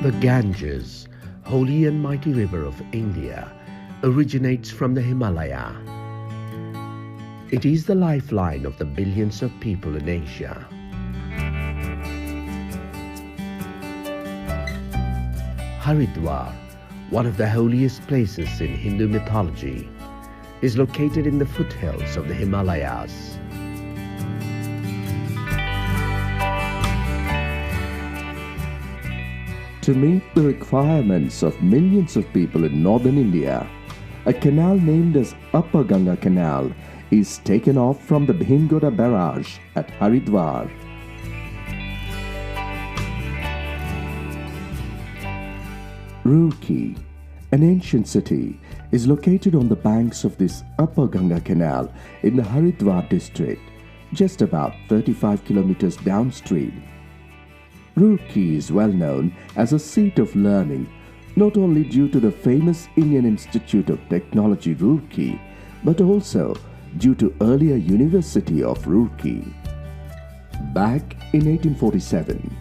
The Ganges, holy and mighty river of India, originates from the Himalaya. It is the lifeline of the billions of people in Asia. Haridwar, one of the holiest places in Hindu mythology, is located in the foothills of the Himalayas. To meet the requirements of millions of people in northern India, a canal named as Upper Ganga Canal is taken off from the Bhimgoda barrage at Haridwar. Roorkee, an ancient city, is located on the banks of this Upper Ganga Canal in the Haridwar district, just about 35 kilometers downstream. Roorkee is well known as a seat of learning, not only due to the famous Indian Institute of Technology Roorkee, but also due to earlier University of Roorkee. Back in 1847,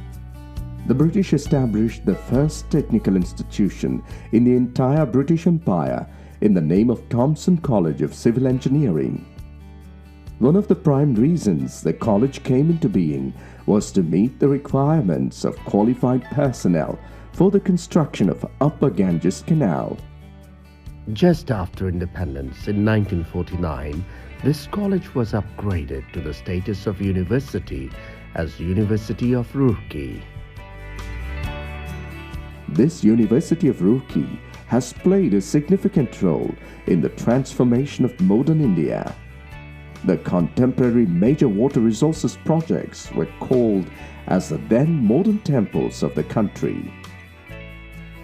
the British established the first technical institution in the entire British Empire in the name of Thomson College of Civil Engineering. One of the prime reasons the college came into being was to meet the requirements of qualified personnel for the construction of Upper Ganges Canal. Just after independence in 1949, this college was upgraded to the status of university as University of Roorkee. This University of Roorkee has played a significant role in the transformation of modern India. The contemporary major water resources projects were called as the then modern temples of the country.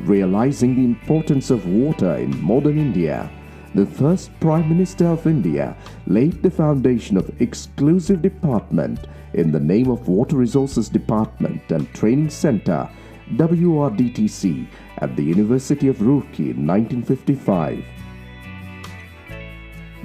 Realizing the importance of water in modern India, the first Prime Minister of India laid the foundation of exclusive department in the name of Water Resources Department and Training Center WRDTC at the University of Roorkee in 1955.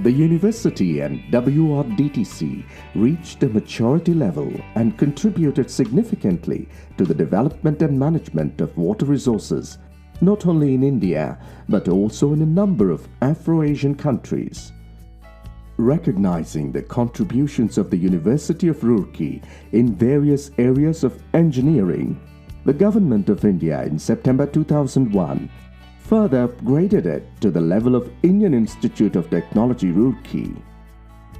The university and WRDTC reached a maturity level and contributed significantly to the development and management of water resources, not only in India but also in a number of Afro-Asian countries. Recognizing the contributions of the University of Roorkee in various areas of engineering, the Government of India in September 2001 further upgraded it to the level of Indian Institute of Technology Roorkee.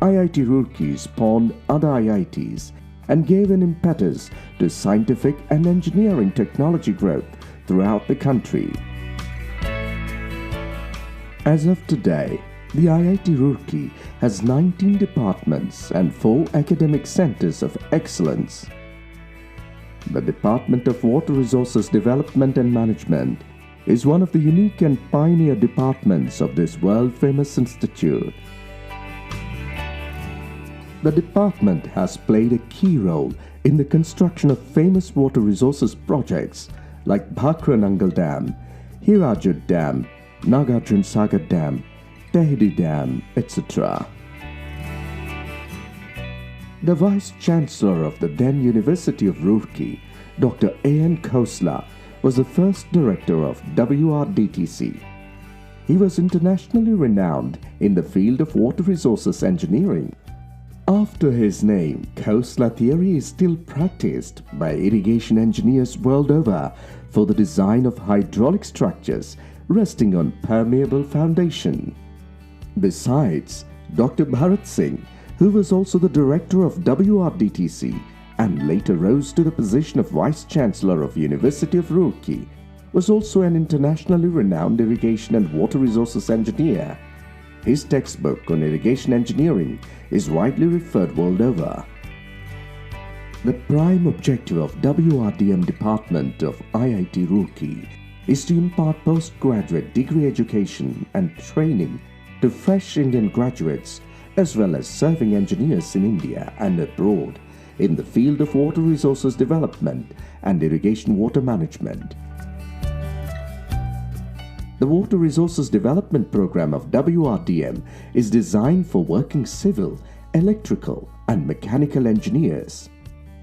IIT Roorkee spawned other IITs and gave an impetus to scientific and engineering technology growth throughout the country. As of today, the IIT Roorkee has 19 departments and 4 academic centers of excellence. The Department of Water Resources Development and Management is one of the unique and pioneer departments of this world-famous institute. The department has played a key role in the construction of famous water resources projects like Bhakra Nangal Dam, Hirajud Dam, Nagarjun Sagar Dam, Tehri Dam, etc. The Vice-Chancellor of the then University of Roorkee, Dr. A.N. Khosla, was the first director of WRDTC. He was internationally renowned in the field of water resources engineering. After his name, Khosla theory is still practiced by irrigation engineers world over for the design of hydraulic structures resting on permeable foundation. Besides, Dr. Bharat Singh, who was also the director of WRDTC and later rose to the position of Vice-Chancellor of University of Roorkee, was also an internationally renowned irrigation and water resources engineer. His textbook on irrigation engineering is widely referred world over. The prime objective of WRDM department of IIT Roorkee is to impart postgraduate degree education and training to fresh Indian graduates as well as serving engineers in India and abroad in the field of water resources development and irrigation water management. The Water Resources Development Program of WRDM is designed for working civil, electrical and mechanical engineers.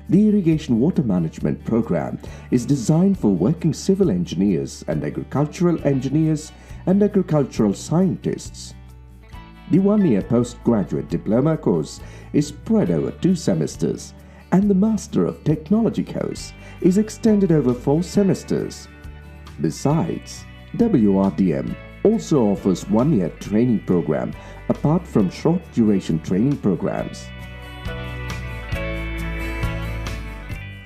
The Irrigation Water Management Program is designed for working civil engineers and agricultural engineers and agricultural scientists. The one-year postgraduate diploma course is spread over 2 semesters, and the Master of Technology course is extended over 4 semesters. Besides, WRDM also offers one-year training program apart from short-duration training programs.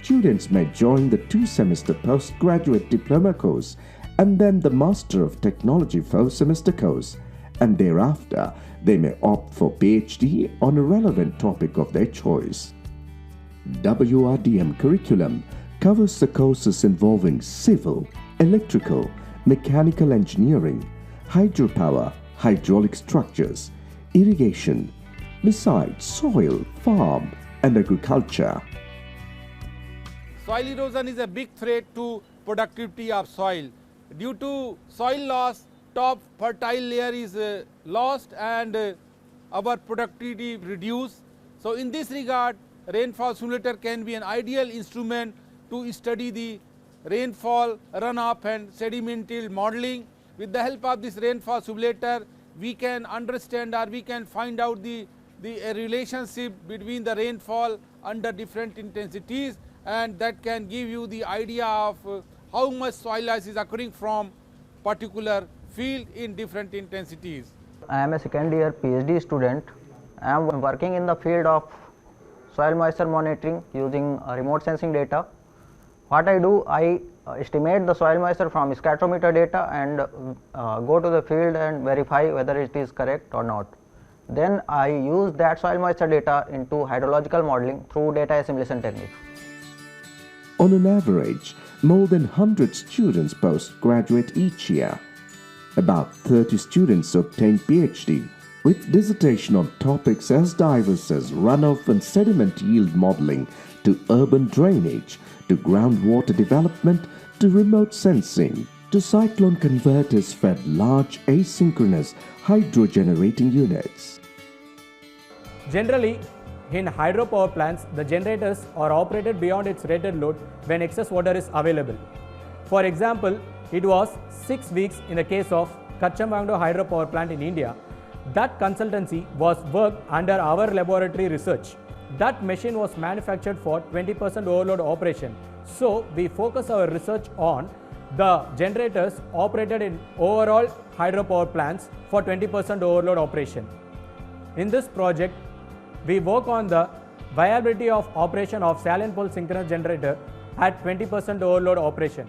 Students may join the 2-semester postgraduate diploma course and then the Master of Technology 4-semester course, and thereafter they may opt for PhD on a relevant topic of their choice. WRDM curriculum covers the courses involving civil, electrical, mechanical engineering, hydropower, hydraulic structures, irrigation, besides soil, farm, and agriculture. Soil erosion is a big threat to productivity of soil. Due to soil loss, top fertile layer is lost and our productivity reduced. So in this regard, rainfall simulator can be an ideal instrument to study the rainfall, runoff and sedimental modeling. With the help of this rainfall simulator, we can understand or we can find out the relationship between the rainfall under different intensities, and that can give you the idea of how much soil loss is occurring from particular field in different intensities. I am a second year PhD student. I am working in the field of soil moisture monitoring using remote sensing data. What I do, I estimate the soil moisture from spectrometer data and go to the field and verify whether it is correct or not. Then I use that soil moisture data into hydrological modeling through data assimilation technique. On an average, more than 100 students postgraduate each year. About 30 students obtain PhD, with dissertation on topics as diverse as runoff and sediment yield modeling to urban drainage, to groundwater development, to remote sensing, to cyclone converters fed large asynchronous hydro-generating units. Generally, in hydropower plants, the generators are operated beyond its rated load when excess water is available. For example, it was 6 weeks in the case of Kachamangdo hydropower plant in India. That consultancy was worked under our laboratory research. That machine was manufactured for 20% overload operation. So we focus our research on the generators operated in overall hydropower plants for 20% overload operation. In this project, we work on the viability of operation of salient pole synchronous generator at 20% overload operation.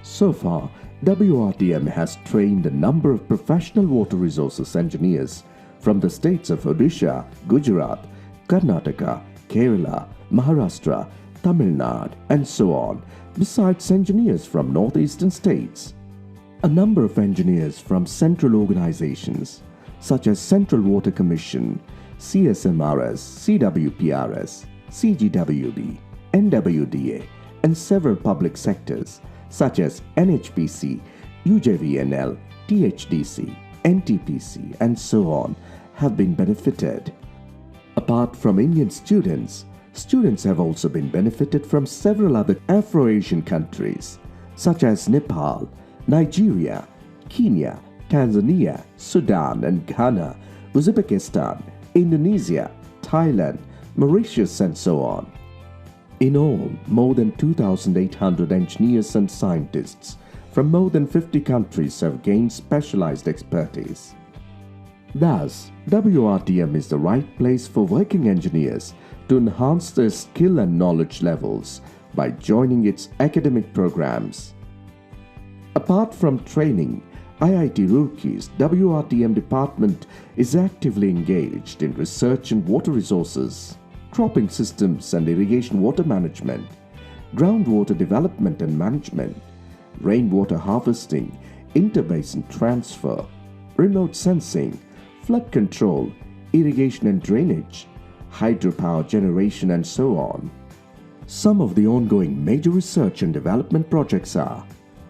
So far, WRDM has trained a number of professional water resources engineers from the states of Odisha, Gujarat, Karnataka, Kerala, Maharashtra, Tamil Nadu, and so on, besides engineers from northeastern states. A number of engineers from central organizations such as Central Water Commission, CSMRS, CWPRS, CGWB, NWDA, and several public sectors such as NHPC, UJVNL, THDC, NTPC, and so on have been benefited. Apart from Indian students, students have also been benefited from several other Afro-Asian countries such as Nepal, Nigeria, Kenya, Tanzania, Sudan and Ghana, Uzbekistan, Indonesia, Thailand, Mauritius, and so on. In all, more than 2,800 engineers and scientists from more than 50 countries have gained specialized expertise. Thus, WRDM is the right place for working engineers to enhance their skill and knowledge levels by joining its academic programs. Apart from training, IIT Roorkee's WRDM department is actively engaged in research in water resources, cropping systems and irrigation water management, groundwater development and management, rainwater harvesting, interbasin transfer, remote sensing, flood control, irrigation and drainage, hydropower generation, and so on. Some of the ongoing major research and development projects are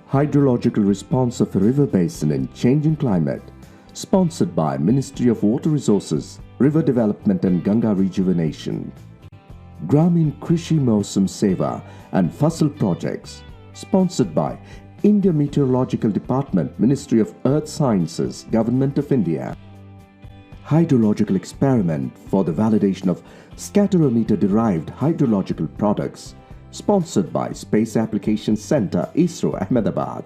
Hydrological Response of a River Basin in Changing Climate, sponsored by Ministry of Water Resources, River Development and Ganga Rejuvenation. Gramin Krishi Mausam Seva and Fasal projects, sponsored by India Meteorological Department, Ministry of Earth Sciences, Government of India. Hydrological experiment for the validation of scatterometer-derived hydrological products, sponsored by Space Applications Center, ISRO, Ahmedabad.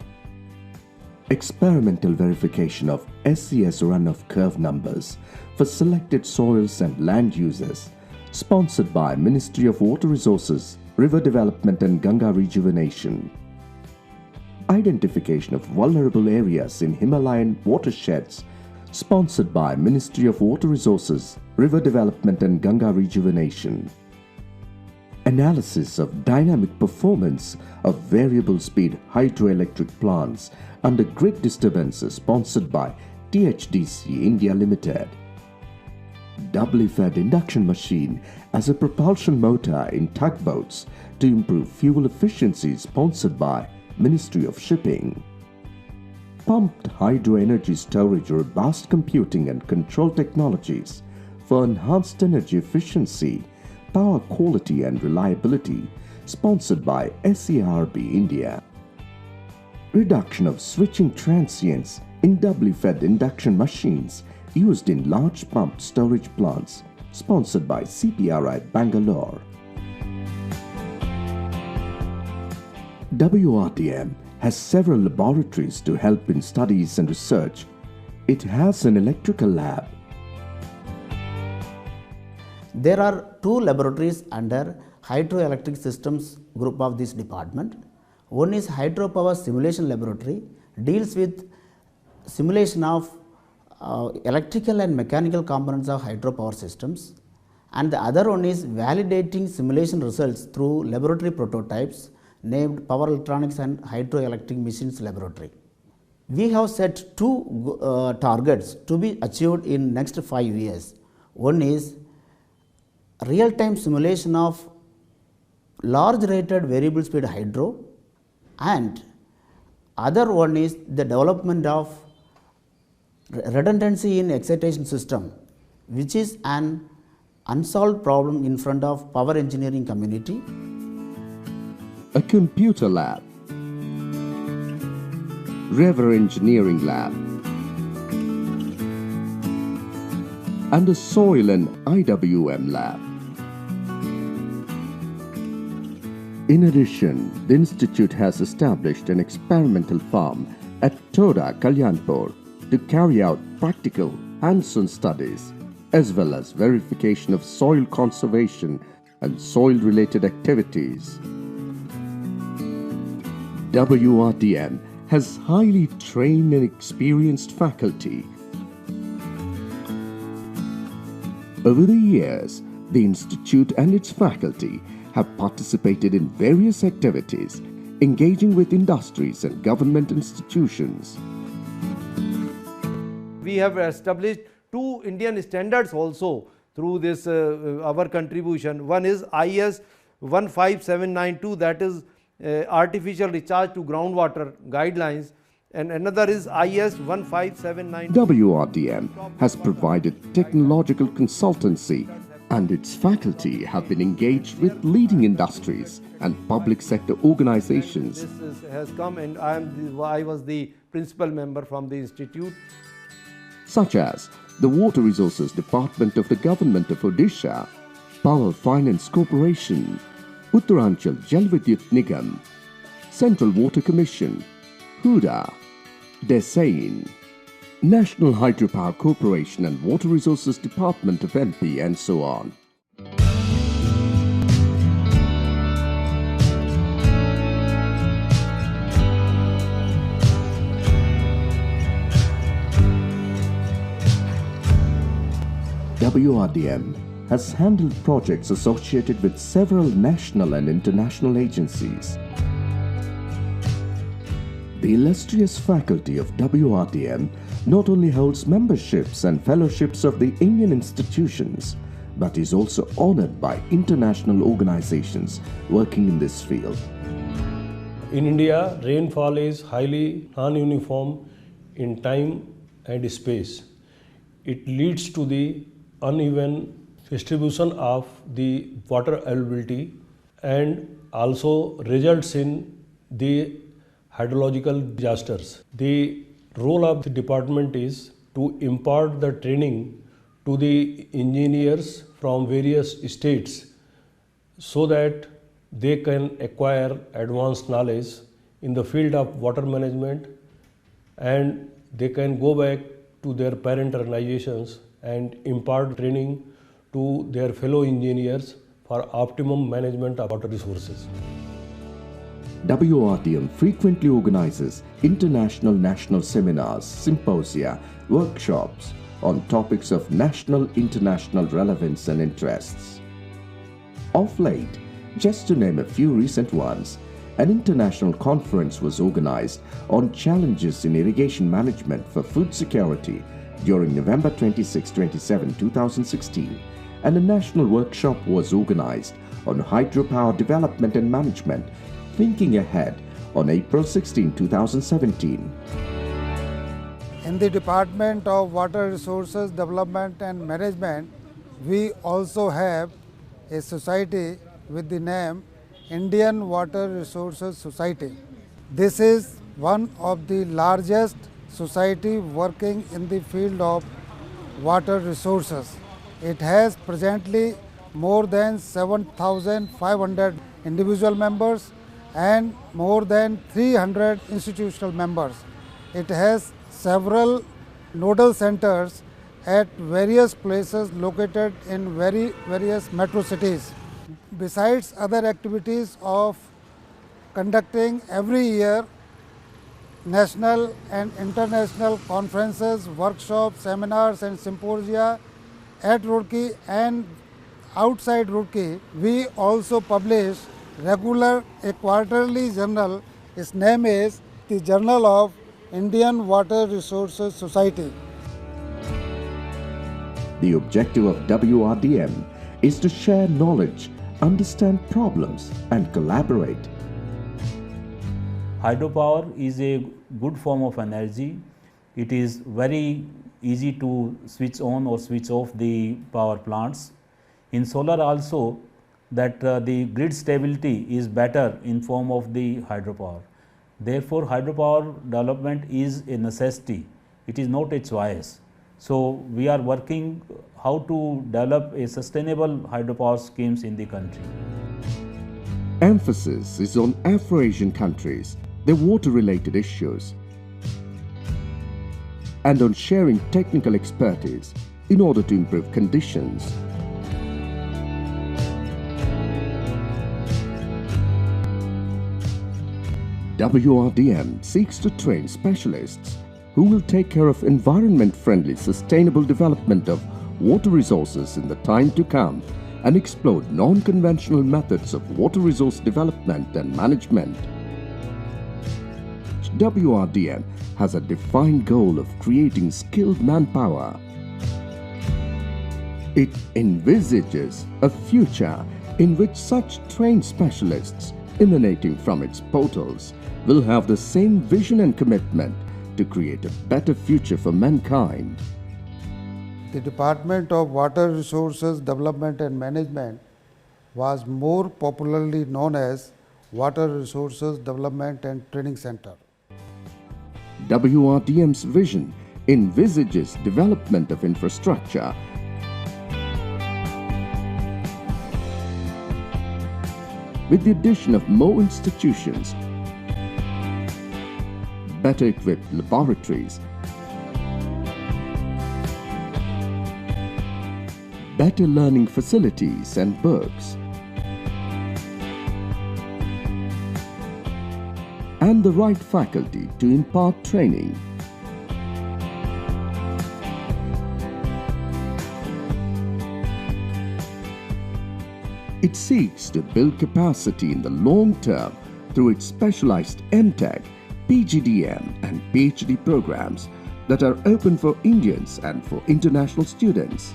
Experimental verification of SCS run-off curve numbers for selected soils and land uses, sponsored by Ministry of Water Resources, River Development and Ganga Rejuvenation. Identification of vulnerable areas in Himalayan watersheds, sponsored by Ministry of Water Resources, River Development and Ganga Rejuvenation. Analysis of dynamic performance of variable speed hydroelectric plants under grid disturbances, sponsored by THDC India Limited. Doubly fed induction machine as a propulsion motor in tugboats to improve fuel efficiency, sponsored by Ministry of Shipping. Pumped hydro energy storage, robust computing and control technologies for enhanced energy efficiency, power quality and reliability, sponsored by SERB India. Reduction of switching transients in doubly fed induction machines used in large pumped storage plants, sponsored by CPRI Bangalore. WRDM has several laboratories to help in studies and research. It has an electrical lab. There are two laboratories under Hydroelectric Systems group of this department. One is Hydropower Simulation Laboratory, deals with simulation of electrical and mechanical components of hydropower systems, and the other one is validating simulation results through laboratory prototypes named Power Electronics and Hydroelectric Machines Laboratory. We have set two targets to be achieved in next 5 years. One is real-time simulation of large rated variable speed hydro, and other one is the development of redundancy in excitation system, which is an unsolved problem in front of power engineering community. A computer lab, river engineering lab, and a soil and IWM lab. In addition, the institute has established an experimental farm at Toda, Kalyanpur to carry out practical hands-on studies as well as verification of soil conservation and soil-related activities. WRDM has highly trained and experienced faculty. Over the years, the institute and its faculty have participated in various activities, engaging with industries and government institutions. We have established two Indian standards also through this our contribution. One is IS 15792, that is artificial recharge to groundwater guidelines, and another is IS 15792. WRDM has provided technological consultancy, and its faculty have been engaged with leading industries and public sector organizations. This has come, and I was the principal member from the institute. Such as the Water Resources Department of the Government of Odisha, Power Finance Corporation, Uttaranchal Jal Vidyut Nigam, Central Water Commission, Huda, Desain, National Hydropower Corporation and Water Resources Department of MP, and so on. WRDM has handled projects associated with several national and international agencies. The illustrious faculty of WRDM not only holds memberships and fellowships of the Indian institutions, but is also honored by international organizations working in this field. In India, rainfall is highly non-uniform in time and space. It leads to the uneven distribution of the water availability and also results in the hydrological disasters. The role of the department is to impart the training to the engineers from various states so that they can acquire advanced knowledge in the field of water management, and they can go back to their parent organizations and impart training to their fellow engineers for optimum management of water resources. WRDM frequently organizes international national seminars, symposia, workshops on topics of national international relevance and interests. Of late, just to name a few recent ones, an international conference was organized on challenges in irrigation management for food security during November 26-27, 2016, and a national workshop was organized on hydropower development and management, thinking ahead, on April 16, 2017. In the Department of Water Resources Development and Management, we also have a society with the name Indian Water Resources Society. This is one of the largest society working in the field of water resources. It has presently more than 7,500 individual members and more than 300 institutional members. It has several nodal centers at various places located in various metro cities. Besides other activities of conducting every year national and international conferences, workshops, seminars and symposia at Roorkee and outside Roorkee, we also publish regular a quarterly journal. Its name is the Journal of Indian Water Resources Society. The objective of WRDM is to share knowledge, understand problems and collaborate. Hydropower is a good form of energy. It is very easy to switch on or switch off the power plants. In solar also, that the grid stability is better in form of the hydropower. Therefore, hydropower development is a necessity. It is not a choice. So, we are working how to develop a sustainable hydropower schemes in the country. Emphasis is on Afro-Asian countries, their water-related issues, and on sharing technical expertise in order to improve conditions. WRDM seeks to train specialists who will take care of environment-friendly sustainable development of water resources in the time to come and explore non-conventional methods of water resource development and management. WRDM has a defined goal of creating skilled manpower. It envisages a future in which such trained specialists emanating from its portals will have the same vision and commitment to create a better future for mankind. The Department of Water Resources Development and Management was more popularly known as Water Resources Development and Training Center. WRDM's vision envisages development of infrastructure with the addition of more institutions, better equipped laboratories, better learning facilities and books, and the right faculty to impart training. It seeks to build capacity in the long term through its specialized MTech, PGDM and PhD programs that are open for Indians and for international students.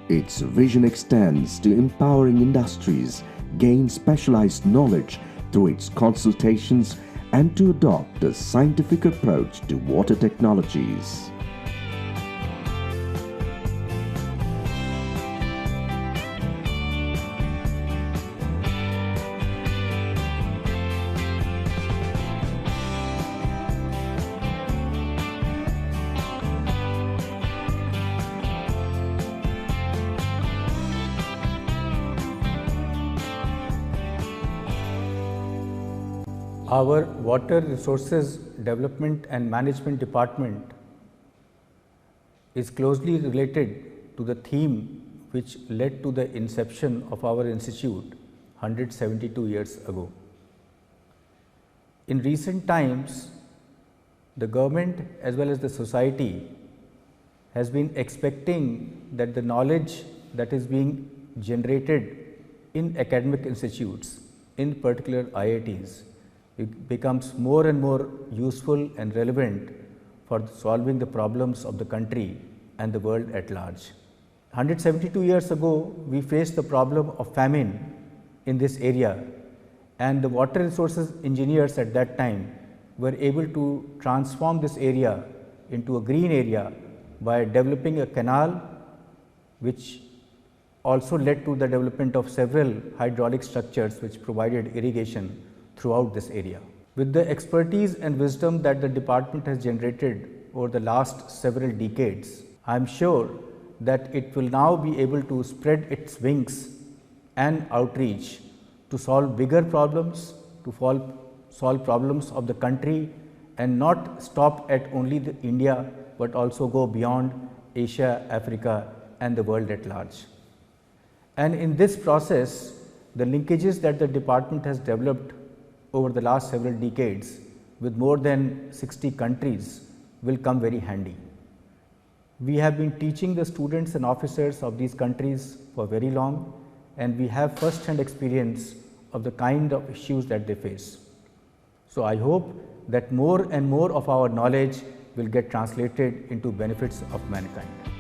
Its vision extends to empowering industries, gain specialized knowledge through its consultations and to adopt a scientific approach to water technologies. Our Water Resources Development and Management Department is closely related to the theme which led to the inception of our institute 172 years ago. In recent times, the government as well as the society has been expecting that the knowledge that is being generated in academic institutes, in particular IITs, it becomes more and more useful and relevant for solving the problems of the country and the world at large. 172 years ago, we faced the problem of famine in this area, and the water resources engineers at that time were able to transform this area into a green area by developing a canal, which also led to the development of several hydraulic structures which provided irrigation throughout this area. With the expertise and wisdom that the department has generated over the last several decades, I am sure that it will now be able to spread its wings and outreach to solve bigger problems, to solve problems of the country, and not stop at only India, but also go beyond Asia, Africa and the world at large. And in this process, the linkages that the department has developed over the last several decades with more than 60 countries will come very handy. We have been teaching the students and officers of these countries for very long, and we have first hand experience of the kind of issues that they face. So, I hope that more and more of our knowledge will get translated into benefits of mankind.